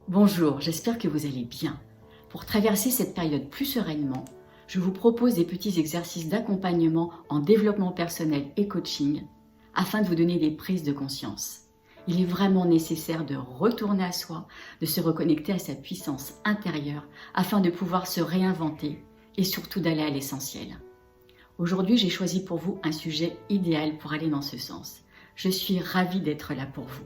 Bonjour, j'espère que vous allez bien. Pour traverser cette période plus sereinement, je vous propose des petits exercices d'accompagnement en développement personnel et coaching afin de vous donner des prises de conscience. Il est vraiment nécessaire de retourner à soi, de se reconnecter à sa puissance intérieure afin de pouvoir se réinventer et surtout d'aller à l'essentiel. Aujourd'hui, j'ai choisi pour vous un sujet idéal pour aller dans ce sens. Je suis ravie d'être là pour vous.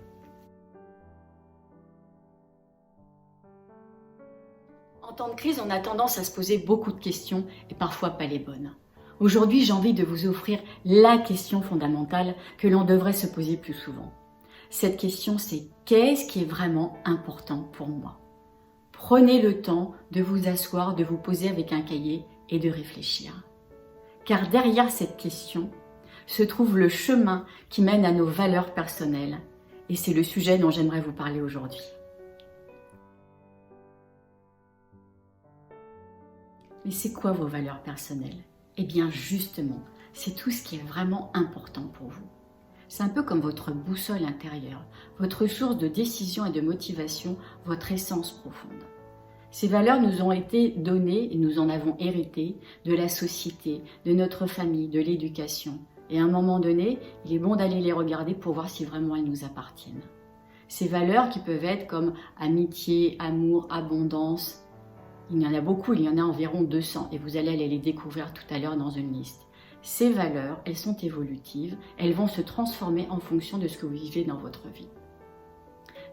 En temps de crise, on a tendance à se poser beaucoup de questions et parfois pas les bonnes. Aujourd'hui, j'ai envie de vous offrir la question fondamentale que l'on devrait se poser plus souvent. Cette question, c'est qu'est-ce qui est vraiment important pour moi? Prenez le temps de vous asseoir, de vous poser avec un cahier et de réfléchir. Car derrière cette question se trouve le chemin qui mène à nos valeurs personnelles. Et c'est le sujet dont j'aimerais vous parler aujourd'hui. Mais c'est quoi vos valeurs personnelles? Eh bien justement, c'est tout ce qui est vraiment important pour vous. C'est un peu comme votre boussole intérieure, votre source de décision et de motivation, votre essence profonde. Ces valeurs nous ont été données et nous en avons hérité de la société, de notre famille, de l'éducation. Et à un moment donné, il est bon d'aller les regarder pour voir si vraiment elles nous appartiennent. Ces valeurs qui peuvent être comme amitié, amour, abondance. Il y en a beaucoup, il y en a environ 200 et vous allez aller les découvrir tout à l'heure dans une liste. Ces valeurs, elles sont évolutives, elles vont se transformer en fonction de ce que vous vivez dans votre vie.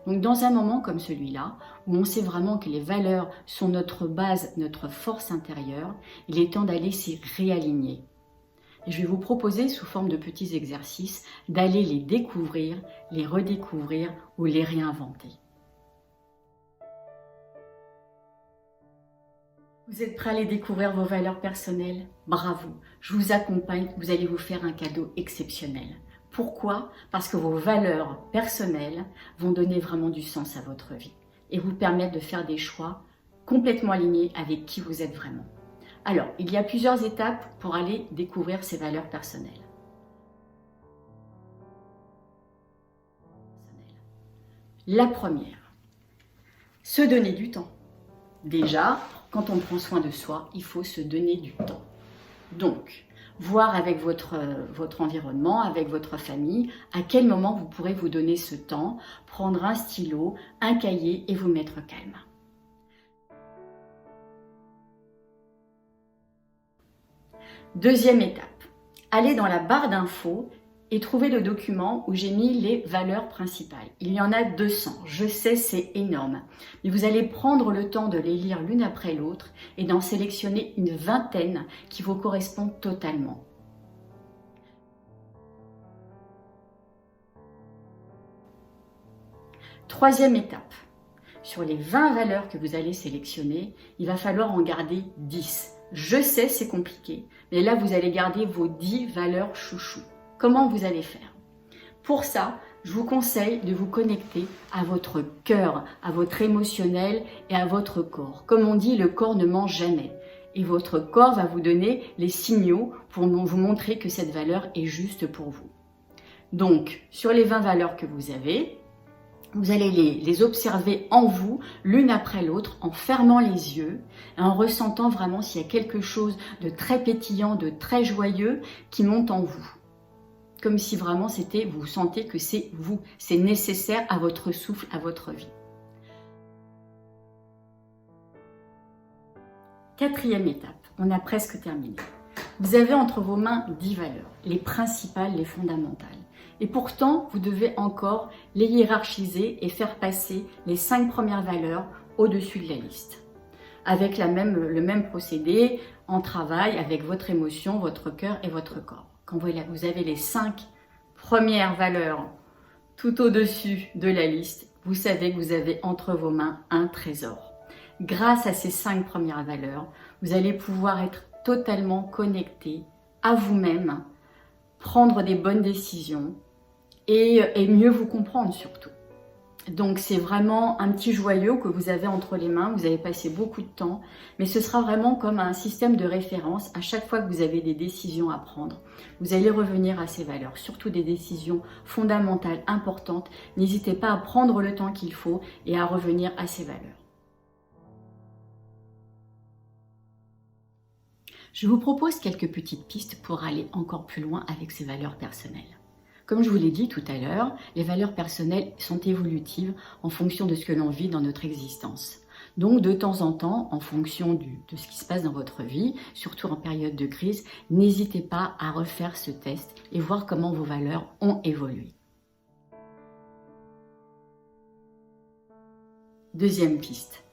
Donc dans un moment comme celui-là, où on sait vraiment que les valeurs sont notre base, notre force intérieure, il est temps d'aller s'y réaligner. Et je vais vous proposer sous forme de petits exercices d'aller les découvrir, les redécouvrir ou les réinventer. Vous êtes prêts à aller découvrir vos valeurs personnelles? Bravo, je vous accompagne, vous allez vous faire un cadeau exceptionnel. Pourquoi? Parce que vos valeurs personnelles vont donner vraiment du sens à votre vie et vous permettre de faire des choix complètement alignés avec qui vous êtes vraiment. Alors, il y a plusieurs étapes pour aller découvrir ces valeurs personnelles. La première, se donner du temps. Déjà, quand on prend soin de soi, il faut se donner du temps. Donc, voir avec votre environnement, avec votre famille, à quel moment vous pourrez vous donner ce temps, prendre un stylo, un cahier et vous mettre calme. Deuxième étape, allez dans la barre d'infos et trouvez le document où j'ai mis les valeurs principales. Il y en a 200, je sais c'est énorme, mais vous allez prendre le temps de les lire l'une après l'autre et d'en sélectionner une vingtaine qui vous correspondent totalement. Troisième étape, sur les 20 valeurs que vous allez sélectionner, il va falloir en garder 10. Je sais c'est compliqué, mais là vous allez garder vos 10 valeurs chouchou. Comment vous allez faire? Pour ça, je vous conseille de vous connecter à votre cœur, à votre émotionnel et à votre corps. Comme on dit, le corps ne ment jamais. Et votre corps va vous donner les signaux pour vous montrer que cette valeur est juste pour vous. Donc, sur les 20 valeurs que vous avez, vous allez les observer en vous, l'une après l'autre, en fermant les yeux, et en ressentant vraiment s'il y a quelque chose de très pétillant, de très joyeux qui monte en vous. Comme si vraiment vous sentez que c'est vous, c'est nécessaire à votre souffle, à votre vie. Quatrième étape, on a presque terminé. Vous avez entre vos mains 10 valeurs, les principales, les fondamentales. Et pourtant, vous devez encore les hiérarchiser et faire passer les 5 premières valeurs au-dessus de la liste. Avec le même procédé, en travail avec votre émotion, votre cœur et votre corps. Quand vous avez les 5 premières valeurs tout au-dessus de la liste, vous savez que vous avez entre vos mains un trésor. Grâce à ces 5 premières valeurs, vous allez pouvoir être totalement connecté à vous-même, prendre des bonnes décisions et mieux vous comprendre surtout. Donc c'est vraiment un petit joyau que vous avez entre les mains, vous avez passé beaucoup de temps, mais ce sera vraiment comme un système de référence à chaque fois que vous avez des décisions à prendre. Vous allez revenir à ces valeurs, surtout des décisions fondamentales, importantes. N'hésitez pas à prendre le temps qu'il faut et à revenir à ces valeurs. Je vous propose quelques petites pistes pour aller encore plus loin avec ces valeurs personnelles. Comme je vous l'ai dit tout à l'heure, les valeurs personnelles sont évolutives en fonction de ce que l'on vit dans notre existence. Donc de temps en temps, en fonction de ce qui se passe dans votre vie, surtout en période de crise, n'hésitez pas à refaire ce test et voir comment vos valeurs ont évolué. Deuxième piste.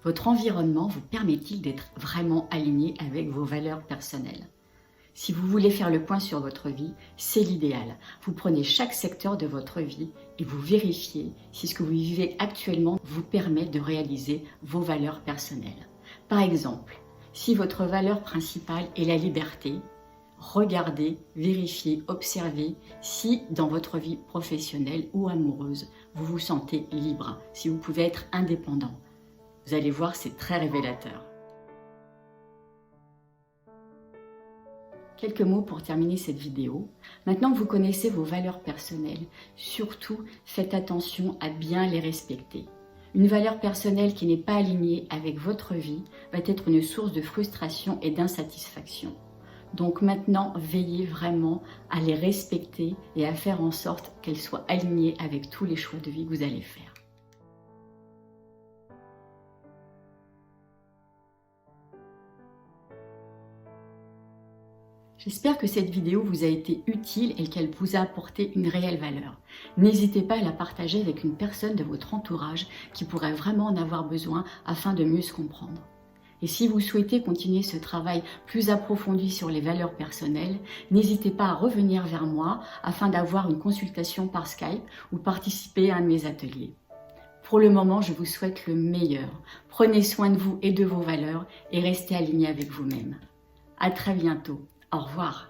Votre environnement vous permet-il d'être vraiment aligné avec vos valeurs personnelles ? Si vous voulez faire le point sur votre vie, c'est l'idéal. Vous prenez chaque secteur de votre vie et vous vérifiez si ce que vous vivez actuellement vous permet de réaliser vos valeurs personnelles. Par exemple, si votre valeur principale est la liberté, regardez, vérifiez, observez si dans votre vie professionnelle ou amoureuse, vous vous sentez libre, si vous pouvez être indépendant. Vous allez voir, c'est très révélateur. Quelques mots pour terminer cette vidéo. Maintenant que vous connaissez vos valeurs personnelles, surtout faites attention à bien les respecter. Une valeur personnelle qui n'est pas alignée avec votre vie va être une source de frustration et d'insatisfaction. Donc maintenant, veillez vraiment à les respecter et à faire en sorte qu'elles soient alignées avec tous les choix de vie que vous allez faire. J'espère que cette vidéo vous a été utile et qu'elle vous a apporté une réelle valeur. N'hésitez pas à la partager avec une personne de votre entourage qui pourrait vraiment en avoir besoin afin de mieux se comprendre. Et si vous souhaitez continuer ce travail plus approfondi sur les valeurs personnelles, n'hésitez pas à revenir vers moi afin d'avoir une consultation par Skype ou participer à un de mes ateliers. Pour le moment, je vous souhaite le meilleur. Prenez soin de vous et de vos valeurs et restez alignés avec vous-même. À très bientôt. Au revoir.